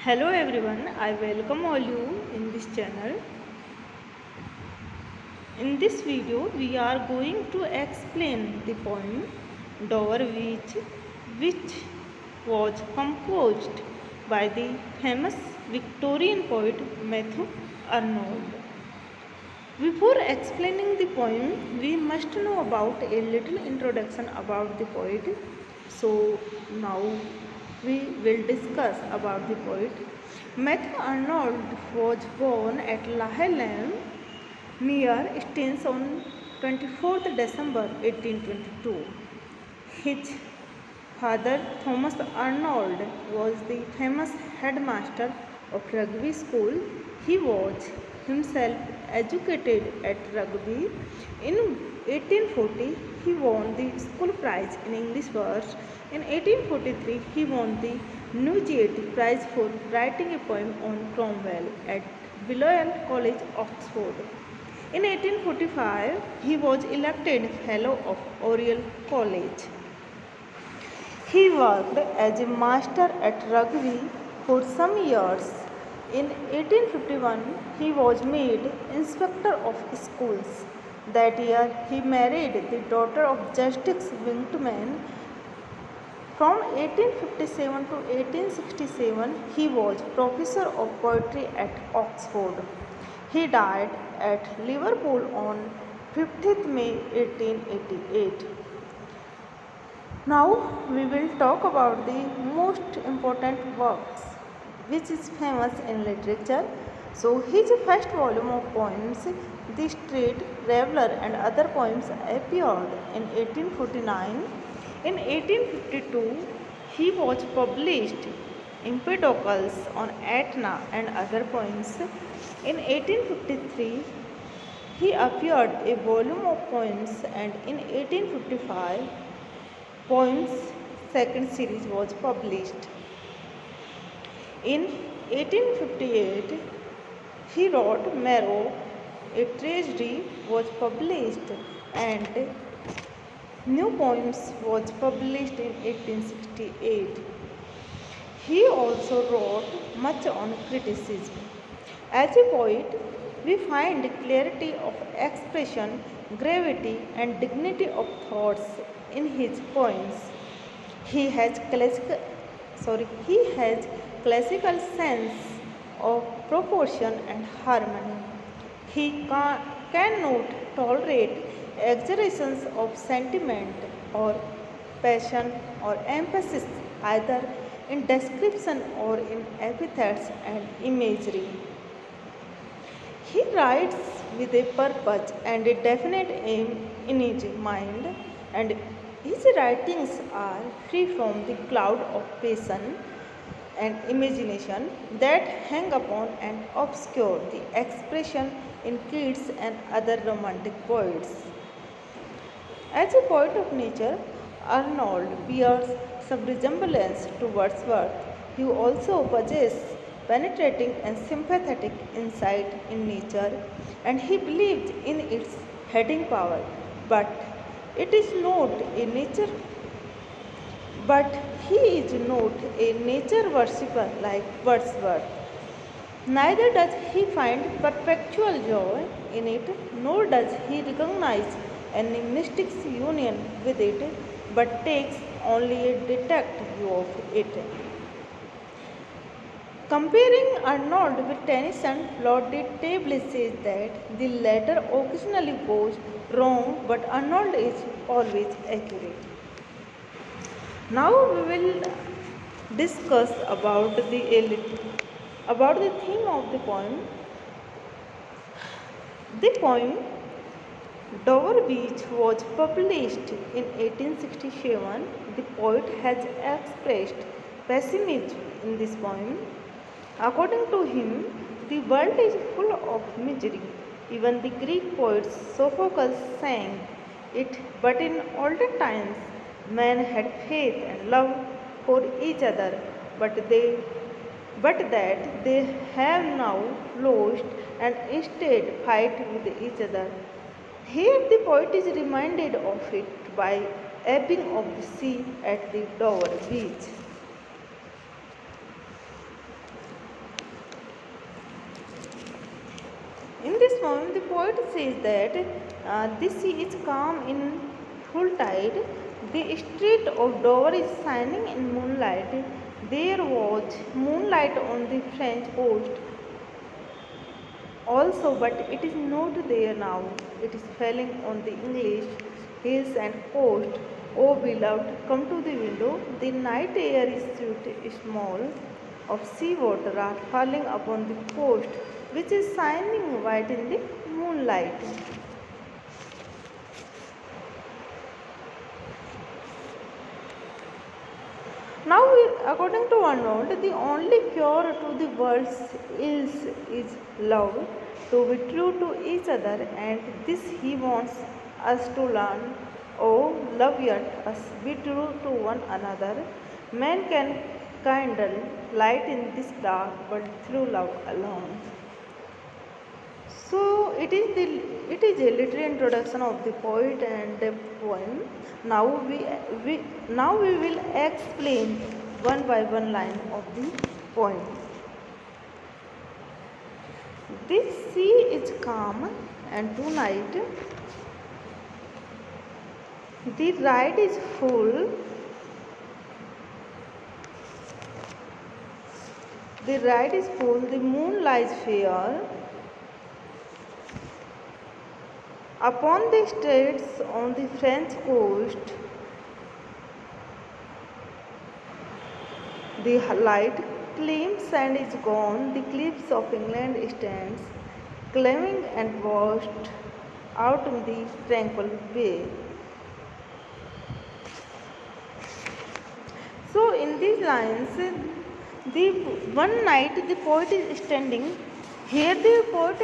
Hello everyone, I welcome all you in this channel. In this video, we are going to explain the poem Dover Beach, which was composed by the famous Victorian poet Matthew Arnold. Before explaining the poem, we must know about a little introduction about the poet. So now we will discuss about the poet. Matthew Arnold was born at Laheyland near Staines on 24th December 1822. His father, Thomas Arnold, was the famous headmaster of Rugby School. He was himself educated at Rugby. In 1840, he won the school prize in English verse. In 1843, he won the Newgate Prize for writing a poem on Cromwell at Balliol College, Oxford. In 1845, he was elected Fellow of Oriel College. He worked as a master at Rugby for some years. In 1851, he was made inspector of schools. That year, he married the daughter of Justice Winckelmann. From 1857 to 1867, he was professor of poetry at Oxford. He died at Liverpool on 15th May 1888. Now we will talk about the most important works which is famous in literature. So his first volume of poems, The Street Traveller and Other Poems, appeared in 1849. In 1852, he was published Empedocles on Etna and Other Poems. In 1853, he appeared a volume of poems, and in 1855, Poems second series was published. In 1858, he wrote Marrow, a tragedy was published, and New Poems was published in 1868. He also wrote much on criticism. As a poet, we find clarity of expression, gravity, and dignity of thoughts in his poems. He has classical sense of proportion and harmony. He cannot tolerate exaggerations of sentiment or passion or emphasis either in description or in epithets and imagery. He writes with a purpose and a definite aim in his mind, and his writings are free from the cloud of passion and imagination that hang upon and obscure the expression in Keats and other romantic poets. As a poet of nature, Arnold bears some resemblance to Wordsworth. He also possesses penetrating and sympathetic insight in nature, and he believed in its heading power. But it is not a nature but he is not a nature worshipper like Wordsworth. Neither does he find perpetual joy in it, nor does he recognize any mystic union with it, but takes only a detached view of it. Comparing Arnold with Tennyson, Lord de Table says that the latter occasionally goes wrong, but Arnold is always accurate. Now we will discuss about the theme of the poem. The poem Dover Beach was published in 1867. The poet has expressed pessimism in this poem. According to him, the world is full of misery. Even the Greek poet Sophocles sang it, but in olden times men had faith and love for each other, but that they have now lost and instead fight with each other. Here the poet is reminded of it by ebbing of the sea at the Dover beach. this poem, the poet says that the sea is calm in full tide, the street of Dover is shining in moonlight. There was moonlight on the French coast also, but it is not there now. It is falling on the English hills and coast. Oh beloved, come to the window. The night air is sweet, small of sea water are falling upon the coast, which is shining white in the moonlight. Now, according to Arnold, the only cure to the world's ills is love, to be true to each other, and this he wants us to learn. Oh, love yet us, be true to one another. Man can kindle light in this dark, but through love alone. So it is a literary introduction of the poet and the poem. Now we will explain one by one line of the poem. This sea is calm, and tonight the ride is full. The ride is full. The moon lies fair upon the straits on the French coast. The light gleams and is gone. The cliffs of England stands, gleaming and washed out in the tranquil bay. So in these lines, the one night the poet is standing. Here the poet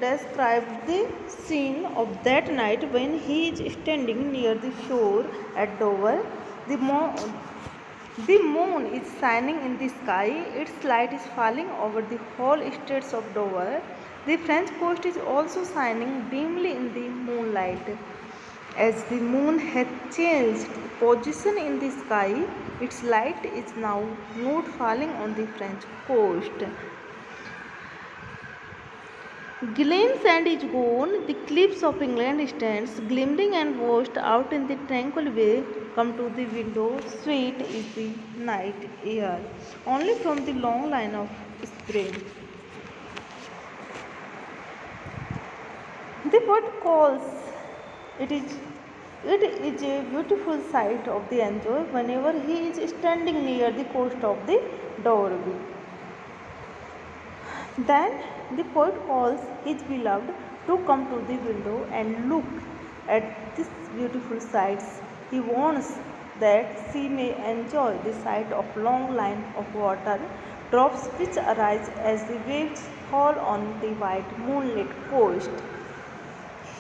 describes the scene of that night when he is standing near the shore at Dover. The moon is shining in the sky, its light is falling over the whole straits of Dover. The French coast is also shining dimly in the moonlight. As the moon has changed position in the sky, its light is now not falling on the French coast. Gleams and is gone, the cliffs of England stands, glimmering and washed out in the tranquil bay. Come to the window, sweet is the night air, only from the long line of spray. The poet calls it is a beautiful sight of the enjoy whenever he is standing near the coast of the Dover. Then the poet calls his beloved to come to the window and look at these beautiful sights. He wants that she may enjoy the sight of long line of water drops which arise as the waves fall on the white moonlit coast.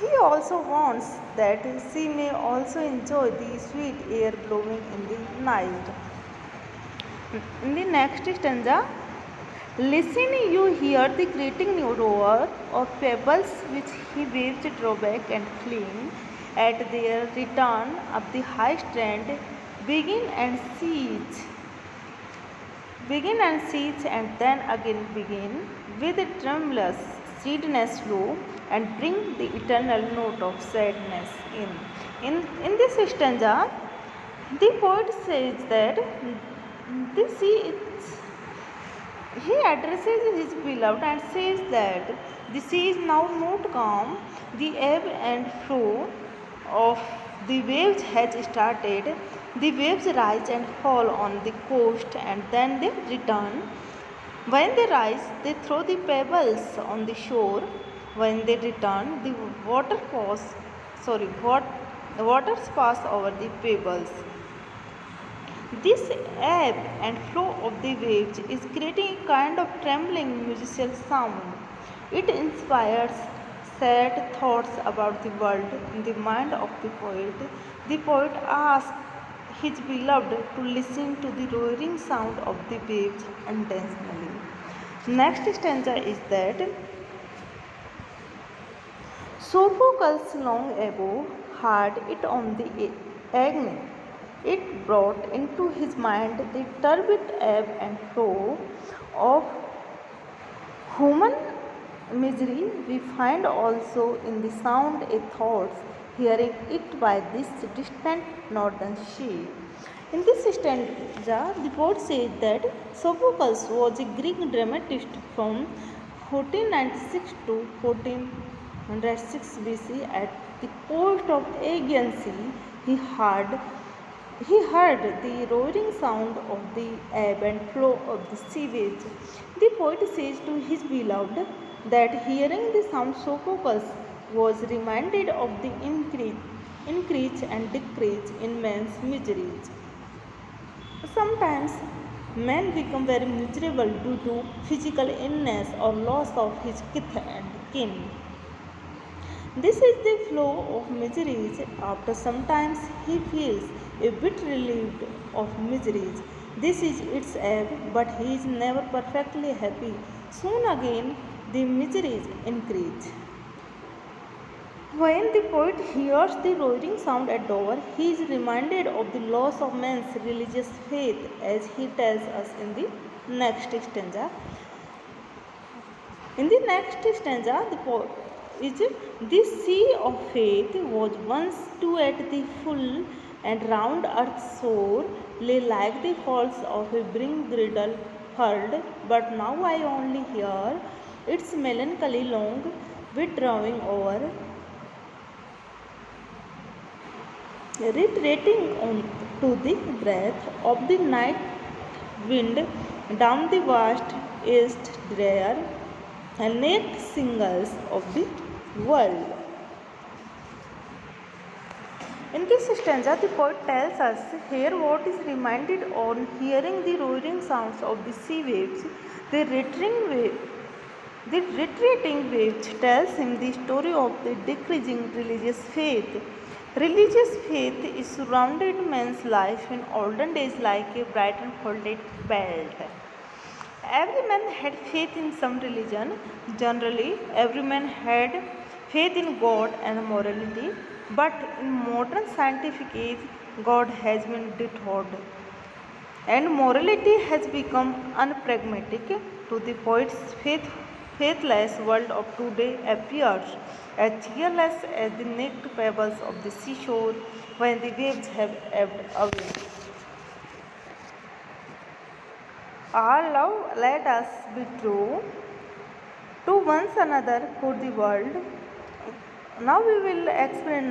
He also wants that she may also enjoy the sweet air blowing in the night. In the next stanza, listen, you hear the grating roar of pebbles which he waves drawback and fling at their return up the high strand. Begin and cease, and then again begin with a tremulous sadness slow, and bring the eternal note of sadness in. In this stanza, the poet says that the sea is he addresses his beloved and says that the sea is now not calm, the ebb and flow of the waves has started. The waves rise and fall on the coast and then they return. When they rise, they throw the pebbles on the shore. When they return, the waters pass over the pebbles. This ebb and flow of the waves is creating a kind of trembling musical sound. It inspires sad thoughts about the world in the mind of the poet. The poet asks his beloved to listen to the roaring sound of the waves intentionally. Next stanza is that Sophocles long ago had it on the agony. It brought into his mind the turbid ebb and flow of human misery we find also in the sound a thoughts, hearing it by this distant northern sea. In this stanza, the poet says that Sophocles was a Greek dramatist from 1496 to 1406 BC. At the coast of Aegean Sea, he heard the roaring sound of the ebb and flow of the sea waves. The poet says to his beloved that hearing the sound Sophocles was reminded of the increase and decrease in man's miseries. Sometimes men become very miserable due to physical illness or loss of his kith and kin. This is the flow of miseries. After sometimes he feels a bit relieved of miseries. This is its ebb, but he is never perfectly happy. Soon again the miseries increase. When the poet hears the roaring sound at Dover, he is reminded of the loss of man's religious faith, as he tells us in the next stanza. In the next stanza, the poet is this sea of faith was once too at the full, and round earth's shore lay like the falls of a bring girdle hurled, but now I only hear its melancholy long withdrawing over, retreating on to the breath of the night wind down the vast east drear and naked singles of the world. In this stanza, the poet tells us here what is reminded on hearing the roaring sounds of the sea waves. The retreating waves tells him the story of the decreasing religious faith. Religious faith is surrounded man's life in olden days like a bright and folded belt. Every man had faith in some religion. Generally, every man had faith in God and morality. But in modern scientific age, God has been detoured, and morality has become unpragmatic. To the poet's faithless world of today appears as cheerless as the naked pebbles of the seashore when the waves have ebbed away. Our love, let us be true to one another for the world. Now we will explain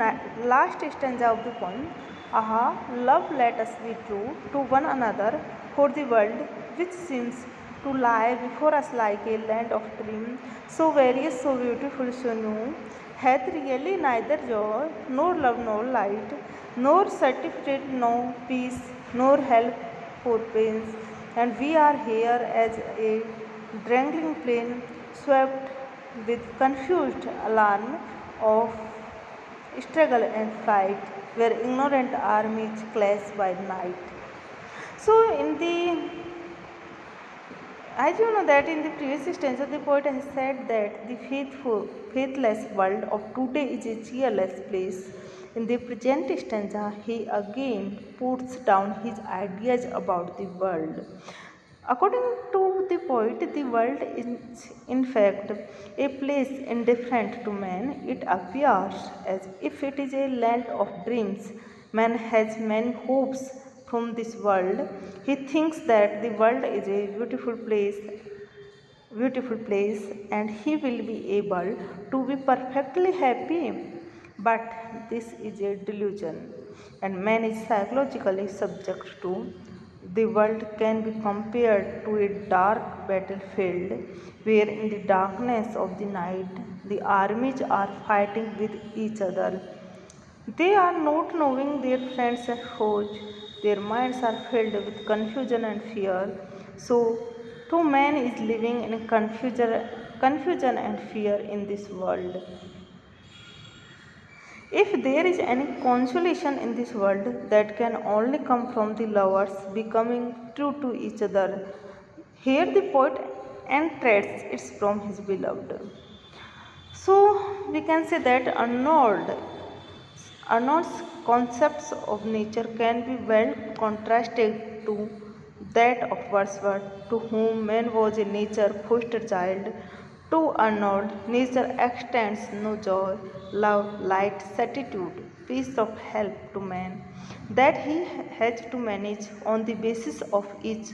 last stanza of the poem. Aha, love, let us be true to one another for the world, which seems to lie before us like a land of dream, so various, so beautiful, so new, hath really neither joy, nor love, nor light, nor certificate, no peace, nor help for pains, and we are here as a dangling plain, swept with confused alarm of struggle and fright, where ignorant armies clash by night. So, as you know that in the previous stanza, the poet has said that the faithless world of today is a cheerless place. In the present stanza, he again puts down his ideas about the world. According to the poet, the world is in fact a place indifferent to man. It appears as if it is a land of dreams. Man has many hopes from this world. He thinks that the world is a beautiful place, and he will be able to be perfectly happy. But this is a delusion, and man is psychologically subject to. The world can be compared to a dark battlefield where, in the darkness of the night, the armies are fighting with each other. They are not knowing their friends and foes. Their minds are filled with confusion and fear. So, too man is living in confusion and fear in this world. If there is any consolation in this world, that can only come from the lovers becoming true to each other. Here the poet entreats it from his beloved. So we can say that Arnold's concepts of nature can be well contrasted to that of Wordsworth, to whom man was a nature foster child. To Arnold, nature extends no joy, love, light, certitude, peace of help to man, that he has to manage on the basis of each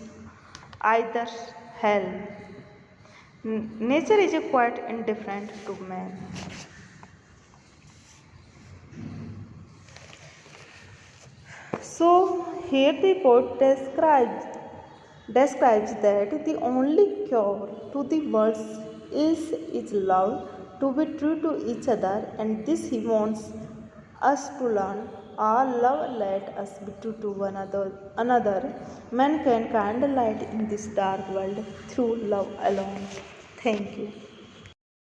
either hell. Nature is quite indifferent to man. So here the poet describes that the only cure to the world is love, to be true to each other, and this he wants us to learn. Our love, let us be true to one another. Man can kindle light in this dark world through love alone. Thank you.